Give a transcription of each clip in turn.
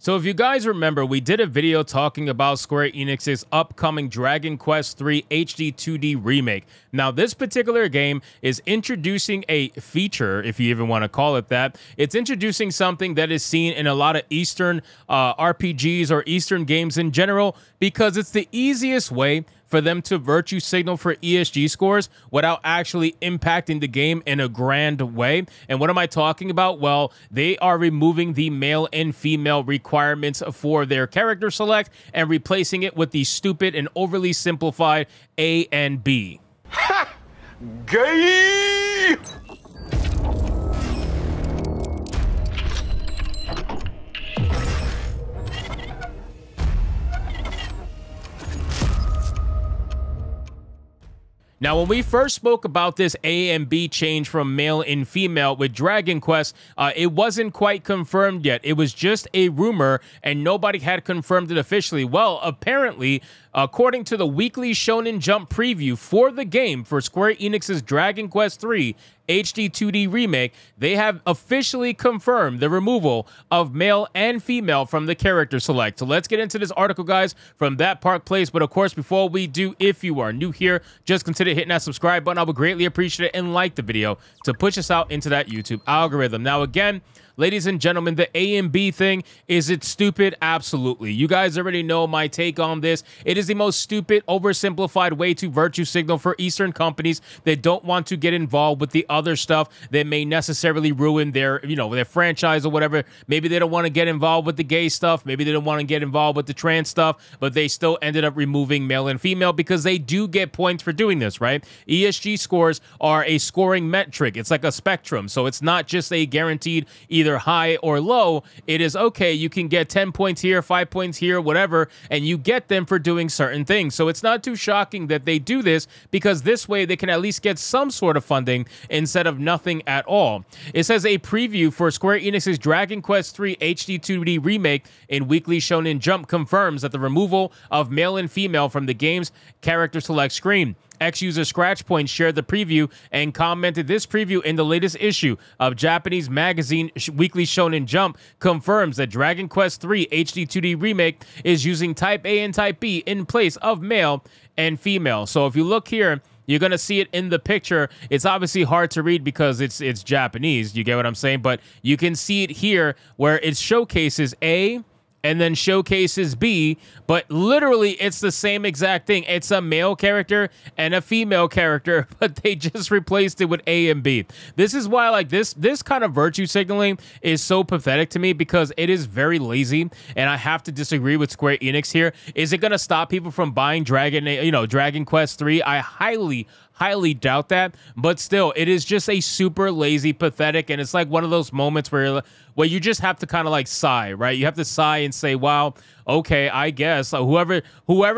So if you guys remember, we did a video talking about Square Enix's upcoming Dragon Quest III HD 2D remake. Now, this particular game is introducing a feature, if you even want to call it that. It's introducing something that is seen in a lot of Eastern RPGs or Eastern games in general, because it's the easiest way for them to virtue signal for ESG scores without actually impacting the game in a grand way. And what am I talking about? Well, they are removing the male and female requirements for their character select and replacing it with the stupid and overly simplified A and B. Ha! Gay! Now, when we first spoke about this A and B change from male and female with Dragon Quest, it wasn't quite confirmed yet. It was just a rumor, and nobody had confirmed it officially. Well, apparently, according to the weekly Shonen Jump preview for the game for Square Enix's Dragon Quest III HD 2D remake, they have officially confirmed the removal of male and female from the character select. So let's get into this article, guys, from That Park Place. But of course, before we do, if you are new here, just consider hitting that subscribe button. I would greatly appreciate it, and like the video to push us out into that YouTube algorithm. Now, again, ladies and gentlemen, the A and B thing, is it stupid? Absolutely. You guys already know my take on this. It is the most stupid, oversimplified way to virtue signal for Eastern companies that don't want to get involved with the other stuff that may necessarily ruin their, their franchise or whatever. Maybe they don't want to get involved with the gay stuff. Maybe they don't want to get involved with the trans stuff, but they still ended up removing male and female because they do get points for doing this, right? ESG scores are a scoring metric. It's like a spectrum. So it's not just a guaranteed either high or low. It is, okay, you can get 10 points here, 5 points here, whatever, and you get them for doing certain things. So it's not too shocking that they do this, because this way they can at least get some sort of funding instead of nothing at all. It says a preview for Square Enix's Dragon Quest III HD 2D remake in Weekly Shonen Jump confirms that the removal of male and female from the game's character select screen. Ex-user Scratchpoint shared the preview and commented, "This preview in the latest issue of Japanese magazine Weekly Shonen Jump confirms that Dragon Quest III HD 2D remake is using Type A and Type B in place of male and female." So if you look here, you're going to see it in the picture. It's obviously hard to read because it's Japanese. You get what I'm saying? But you can see it here where it showcases A and then showcases B, but literally it's the same exact thing. It's a male character and a female character, but they just replaced it with A and B. This is why, like, this kind of virtue signaling is so pathetic to me, because it is very lazy, and I have to disagree with Square Enix here. Is it going to stop people from buying Dragon Quest 3? I highly doubt that, but still, it is just a super lazy, pathetic, and it's like one of those moments where you just have to kind of like sigh, right? You have to sigh and say, wow, okay, I guess whoever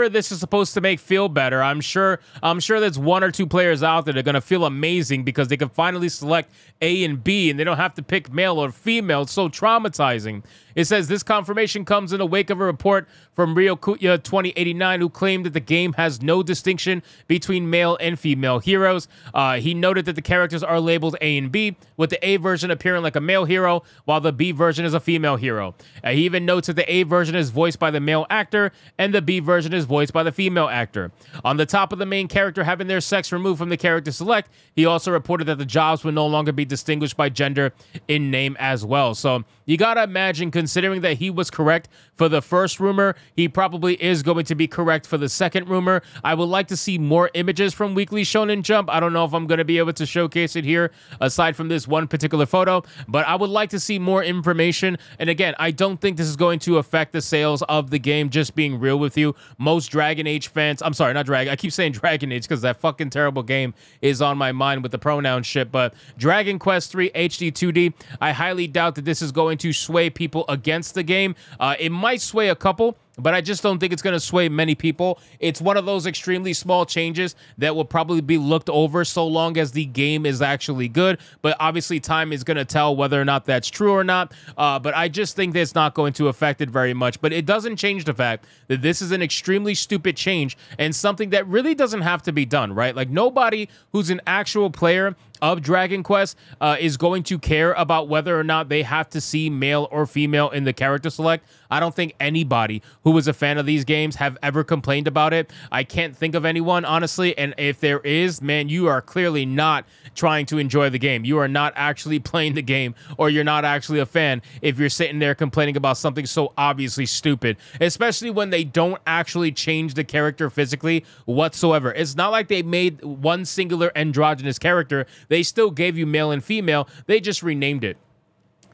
this is supposed to make feel better, I'm sure there's one or two players out there that are going to feel amazing because they can finally select A and B and they don't have to pick male or female. It's so traumatizing. It says this confirmation comes in the wake of a report from Ryokuya 2089, who claimed that the game has no distinction between male and female heroes. He noted that the characters are labeled A and B, with the A version appearing like a male hero, while the B version is a female hero. He even notes that the A version is voiced by the male actor, and the B version is voiced by the female actor. On the top of the main character having their sex removed from the character select, he also reported that the jobs will no longer be distinguished by gender in name as well. So you gotta imagine, considering that he was correct for the first rumor, he probably is going to be correct for the second rumor. I would like to see more images from Weekly Shonen Jump. I don't know if I'm going to be able to showcase it here aside from this one particular photo, but I would like to see more information. And again, I don't think this is going to affect the sales of the game, just being real with you. Most Dragon Age fans, I'm sorry, not Dragon, I keep saying Dragon Age because that fucking terrible game is on my mind with the pronoun shit, but Dragon Quest III HD 2D, I highly doubt that this is going to sway people against the game. It might sway a couple, but I just don't think it's going to sway many people. It's one of those extremely small changes that will probably be looked over so long as the game is actually good. But obviously, time is going to tell whether or not that's true or not. But I just think that it's not going to affect it very much. But it doesn't change the fact that this is an extremely stupid change and something that really doesn't have to be done, right? Like, nobody who's an actual player of Dragon Quest is going to care about whether or not they have to see male or female in the character select. I don't think anybody who was a fan of these games have ever complained about it. I can't think of anyone, honestly, and if there is, man, you are clearly not trying to enjoy the game. You are not actually playing the game, or you're not actually a fan if you're sitting there complaining about something so obviously stupid, especially when they don't actually change the character physically whatsoever. It's not like they made one singular androgynous character. They still gave you male and female. They just renamed it.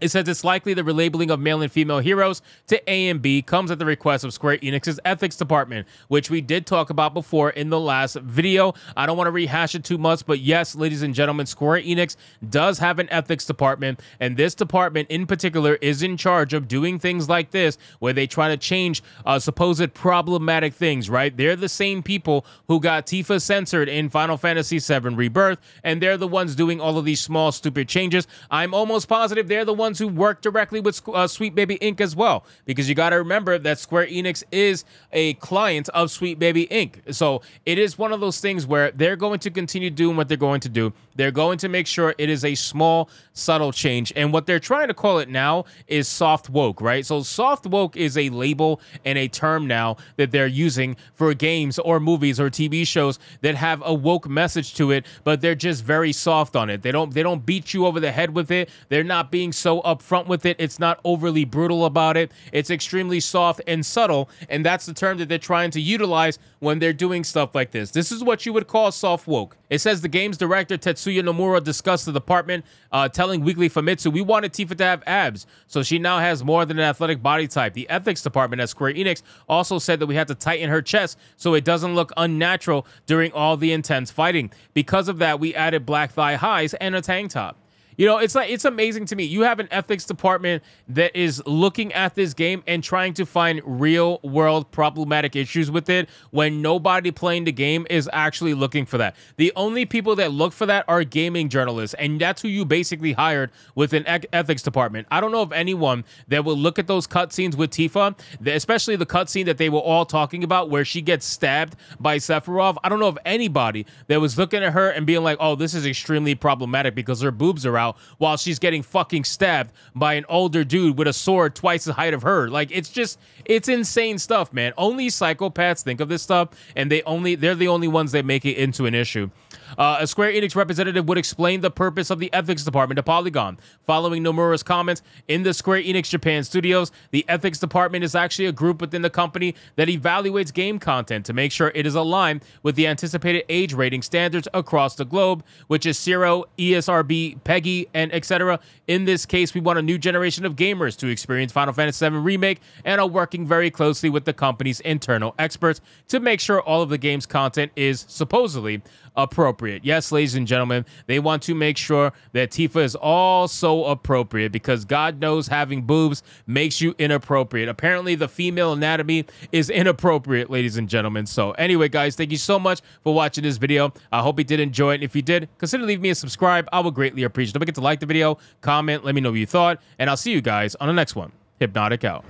It says it's likely the relabeling of male and female heroes to A and B comes at the request of Square Enix's ethics department, which we did talk about before in the last video. I don't want to rehash it too much, but yes, ladies and gentlemen, Square Enix does have an ethics department, and this department in particular is in charge of doing things like this, where they try to change supposed problematic things, right? They're the same people who got Tifa censored in Final Fantasy VII Rebirth, and they're the ones doing all of these small, stupid changes. I'm almost positive they're the ones who work directly with Sweet Baby Inc. as well, because you got to remember that Square Enix is a client of Sweet Baby Inc. So it is one of those things where they're going to continue doing what they're going to do. They're going to make sure it is a small, subtle change. And what they're trying to call it now is soft woke, right? So soft woke is a label and a term now that they're using for games or movies or TV shows that have a woke message to it, but they're just very soft on it. They don't beat you over the head with it. They're not being so upfront with it. It's not overly brutal about it. It's extremely soft and subtle, and that's the term that they're trying to utilize when they're doing stuff like this. This is what you would call soft woke. It says the game's director, Tetsuya Nomura, discussed the department, telling Weekly Famitsu, "We wanted Tifa to have abs, so she now has more than an athletic body type." The ethics department at Square Enix also said that we had to tighten her chest so it doesn't look unnatural during all the intense fighting. Because of that, we added black thigh highs and a tank top. You know, it's amazing to me. You have an ethics department that is looking at this game and trying to find real world problematic issues with it when nobody playing the game is actually looking for that. The only people that look for that are gaming journalists, and that's who you basically hired with an ethics department. I don't know of anyone that will look at those cutscenes with Tifa, especially the cutscene that they were all talking about where she gets stabbed by Sephiroth. I don't know of anybody that was looking at her and being like, oh, this is extremely problematic because her boobs are out, while she's getting fucking stabbed by an older dude with a sword twice the height of her. Like, it's insane stuff, man. Only psychopaths think of this stuff, and they're the only ones that make it into an issue. A Square Enix representative would explain the purpose of the ethics department to Polygon. Following Nomura's comments, in the Square Enix Japan studios, the ethics department is actually a group within the company that evaluates game content to make sure it is aligned with the anticipated age rating standards across the globe, which is 0, ESRB, PEGI, and etc. In this case, we want a new generation of gamers to experience Final Fantasy VII Remake and are working very closely with the company's internal experts to make sure all of the game's content is supposedly appropriate. Yes, ladies and gentlemen, they want to make sure that Tifa is also appropriate, because God knows having boobs makes you inappropriate. Apparently, the female anatomy is inappropriate, ladies and gentlemen. So anyway, guys, thank you so much for watching this video. I hope you did enjoy it. And if you did, consider leaving me a subscribe. I would greatly appreciate it. Don't forget to like the video, comment, let me know what you thought, and I'll see you guys on the next one. Hypnotic out.